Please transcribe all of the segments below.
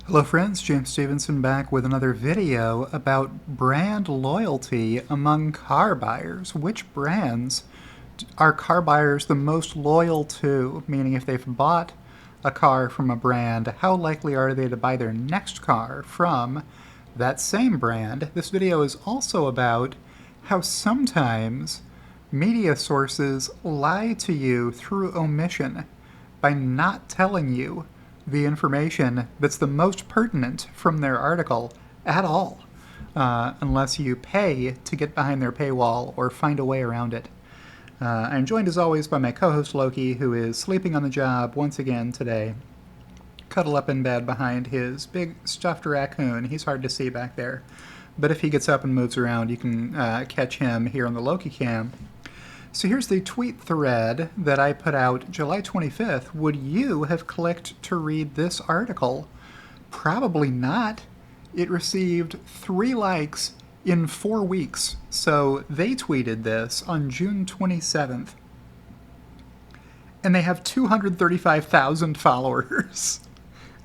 Hello friends, James Stevenson back with another video about brand loyalty among car buyers. Which brands are car buyers the most loyal to? Meaning if they've bought a car from a brand, how likely are they to buy their next car from that same brand? This video is also about how sometimes media sources lie to you through omission by not telling you the information that's the most pertinent from their article at all, unless you pay to get behind their paywall or find a way around it. I'm joined as always by my co-host Loki, who is sleeping on the job once again today, cuddle up in bed behind his big stuffed raccoon. He's hard to see back there, but if he gets up and moves around, you can catch him here on the Loki cam. So here's the tweet thread that I put out July 25th. Would you have clicked to read this article? Probably not. It received 3 likes in 4 weeks. So they tweeted this on June 27th. And they have 235,000 followers.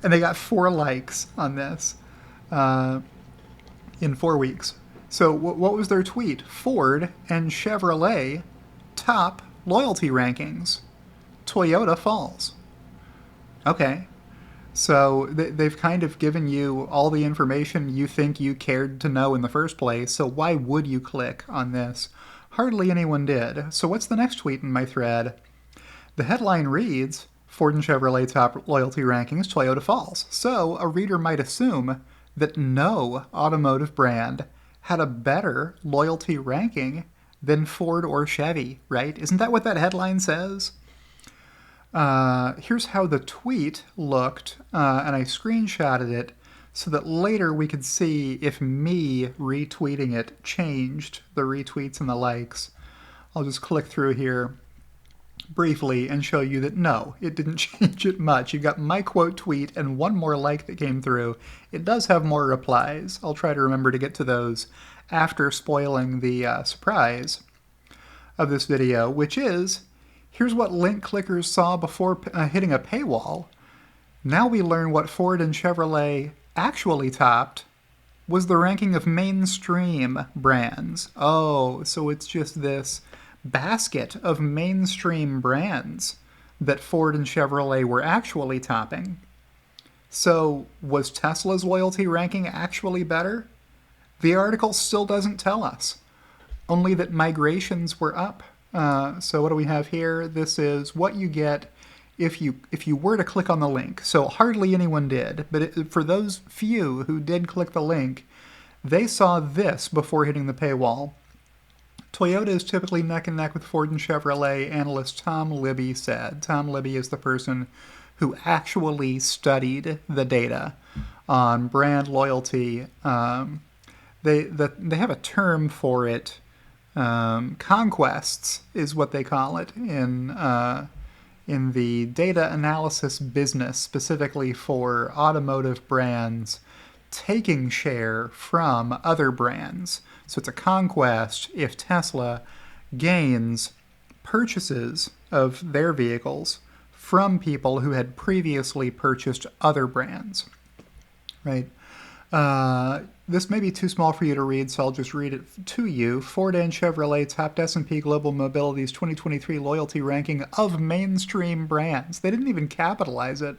And they got 4 likes on this in 4 weeks. So what was their tweet? Ford and Chevrolet top loyalty rankings. Toyota falls. Okay. So they've kind of given you all the information you think you cared to know in the first place, so why would you click on this? Hardly anyone did. So what's the next tweet in my thread? The headline reads, Ford and Chevrolet top loyalty rankings, Toyota falls. So a reader might assume that no automotive brand had a better loyalty ranking than Ford or Chevy, right? Isn't that what that headline says? Here's how the tweet looked, and I screenshotted it so that later we could see if me retweeting it changed the retweets and the likes. I'll just click through here briefly and show you that no, it didn't change it much. You got my quote tweet and one more like that came through. It does have more replies. I'll try to remember to get to those after spoiling the surprise of this video, which is, here's what link clickers saw before hitting a paywall. Now we learn what Ford and Chevrolet actually topped was the ranking of mainstream brands. Oh, so it's just this basket of mainstream brands that Ford and Chevrolet were actually topping. So was Tesla's loyalty ranking actually better? The article still doesn't tell us, only that migrations were up. So what do we have here? This is what you get if you were to click on the link. So hardly anyone did, but for those few who did click the link, they saw this before hitting the paywall. Toyota is typically neck and neck with Ford and Chevrolet, analyst Tom Libby said. Tom Libby is the person who actually studied the data on brand loyalty. They have a term for it. Conquests is what they call it in the data analysis business, specifically for automotive brands taking share from other brands. So it's a conquest if Tesla gains purchases of their vehicles from people who had previously purchased other brands, right? This may be too small for you to read, so I'll just read it to you. Ford and Chevrolet topped S&P Global Mobility's 2023 loyalty ranking of mainstream brands. They didn't even capitalize it.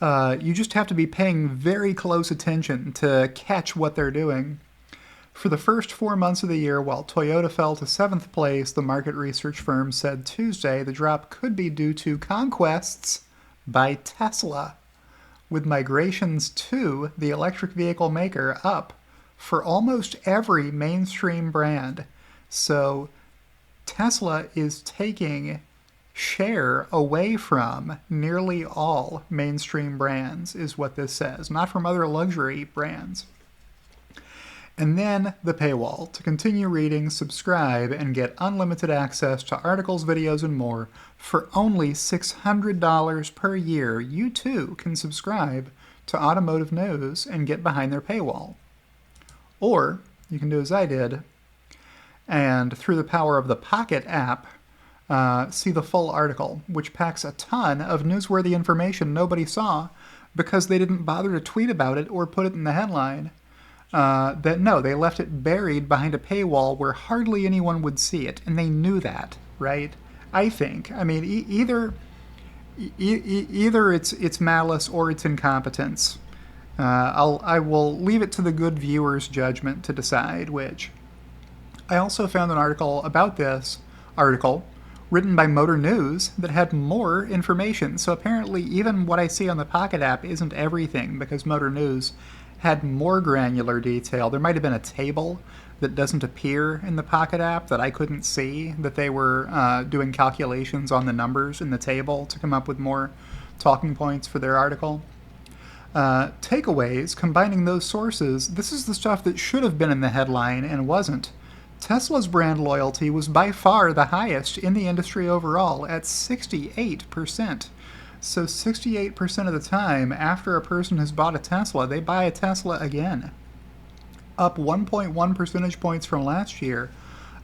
You just have to be paying very close attention to catch what they're doing. For the first 4 months of the year, while Toyota fell to 7th place, the market research firm said Tuesday the drop could be due to conquests by Tesla, with migrations to the electric vehicle maker up for almost every mainstream brand. So Tesla is taking share away from nearly all mainstream brands, is what this says, not from other luxury brands. And then the paywall. To continue reading, subscribe, and get unlimited access to articles, videos, and more for only $600 per year. You too can subscribe to Automotive News and get behind their paywall. Or you can do as I did, and through the power of the Pocket app, see the full article, which packs a ton of newsworthy information nobody saw, because they didn't bother to tweet about it or put it in the headline. That no, they left it buried behind a paywall where hardly anyone would see it, and they knew that, right? I think. I mean, either it's malice or it's incompetence. I will leave it to the good viewer's judgment to decide which. I also found an article about this article written by Motor News that had more information. So apparently even what I see on the Pocket app isn't everything, because Motor News had more granular detail. There might have been a table that doesn't appear in the Pocket app that I couldn't see, that they were doing calculations on the numbers in the table to come up with more talking points for their article. Takeaways, combining those sources, this is the stuff that should have been in the headline and wasn't. Tesla's brand loyalty was by far the highest in the industry overall at 68%. So 68% of the time after a person has bought a Tesla, they buy a Tesla again. Up 1.1 percentage points from last year,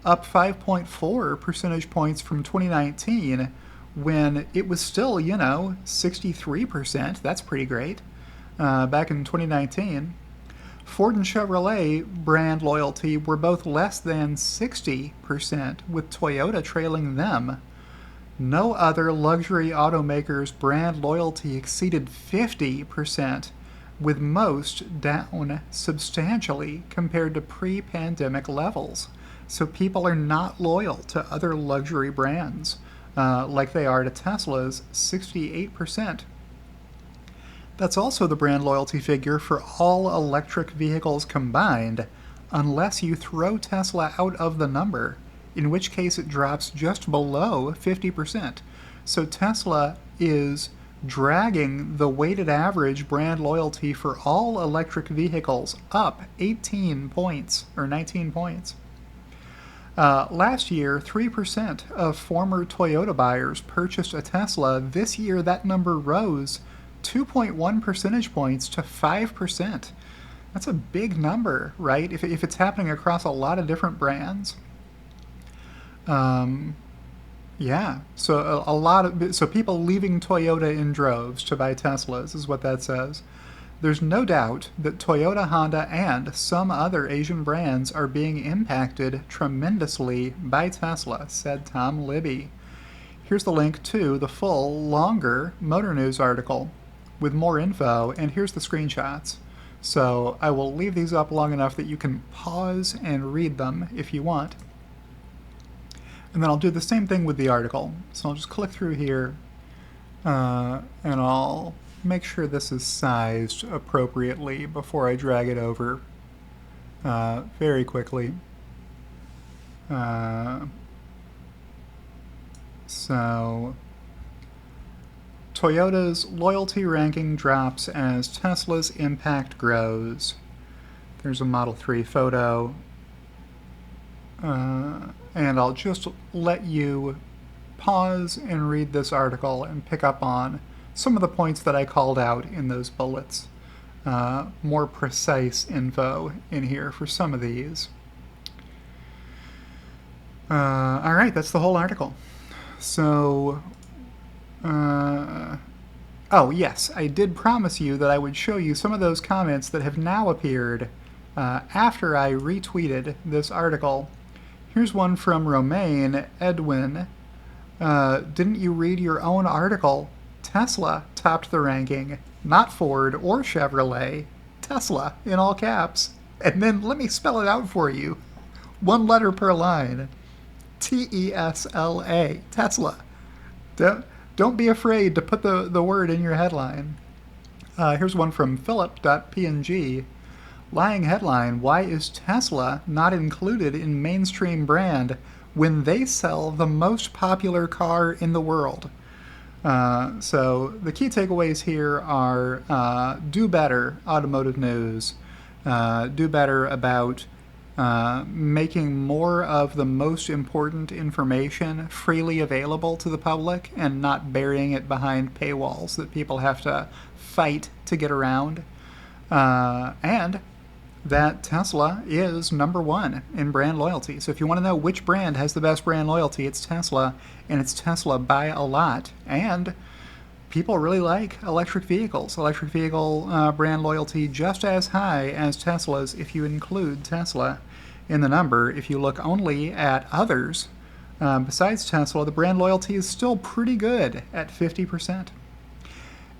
up 5.4 percentage points from 2019, when it was still, 63%. That's pretty great. Back in 2019. Ford and Chevrolet brand loyalty were both less than 60%, with Toyota trailing them. No other luxury automaker's brand loyalty exceeded 50%, with most down substantially compared to pre-pandemic levels. So people are not loyal to other luxury brands like they are to Tesla's 68%. That's also the brand loyalty figure for all electric vehicles combined, unless you throw Tesla out of the number, in which case it drops just below 50%. So Tesla is dragging the weighted average brand loyalty for all electric vehicles up 18 points, or 19 points. Last year, 3% of former Toyota buyers purchased a Tesla. This year, that number rose 2.1 percentage points to 5%. That's a big number, right? If it's happening across a lot of different brands. Yeah, so people leaving Toyota in droves to buy Teslas is what that says. There's no doubt that Toyota, Honda, and some other Asian brands are being impacted tremendously by Tesla, said Tom Libby. Here's the link to the full, longer Motor News article with more info, and here's the screenshots. So I will leave these up long enough that you can pause and read them if you want. And then I'll do the same thing with the article. So I'll just click through here, and I'll make sure this is sized appropriately before I drag it over very quickly. So Toyota's loyalty ranking drops as Tesla's impact grows. There's a Model 3 photo. And I'll just let you pause and read this article and pick up on some of the points that I called out in those bullets. More precise info in here for some of these. All right, that's the whole article. So, oh yes, I did promise you that I would show you some of those comments that have now appeared after I retweeted this article. Here's one from Romaine Edwin. Didn't you read your own article? Tesla topped the ranking, not Ford or Chevrolet. Tesla, in all caps. And then let me spell it out for you. One letter per line. TSLA. Tesla. Don't be afraid to put the word in your headline. Here's one from Philip.png. Lying headline, why is Tesla not included in mainstream brand when they sell the most popular car in the world? So the key takeaways here are do better, Automotive News. Do better about making more of the most important information freely available to the public and not burying it behind paywalls that people have to fight to get around. And that Tesla is number one in brand loyalty. So if you want to know which brand has the best brand loyalty, it's Tesla, and it's Tesla by a lot. And people really like electric vehicles. Electric vehicle brand loyalty just as high as Tesla's if you include Tesla in the number. If you look only at others besides Tesla, the brand loyalty is still pretty good at 50%.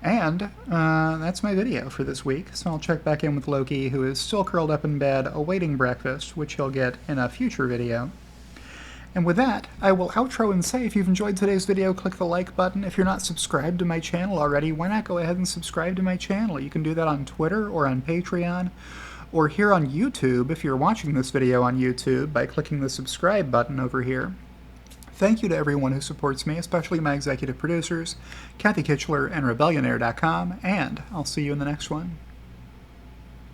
And that's my video for this week, so I'll check back in with Loki, who is still curled up in bed awaiting breakfast, which he'll get in a future video. And with that, I will outro and say if you've enjoyed today's video, click the like button. If you're not subscribed to my channel already, why not go ahead and subscribe to my channel? You can do that on Twitter or on Patreon, or here on YouTube if you're watching this video on YouTube by clicking the subscribe button over here. Thank you to everyone who supports me, especially my executive producers, Kathy Kitchler and Rebellionaire.com, and I'll see you in the next one.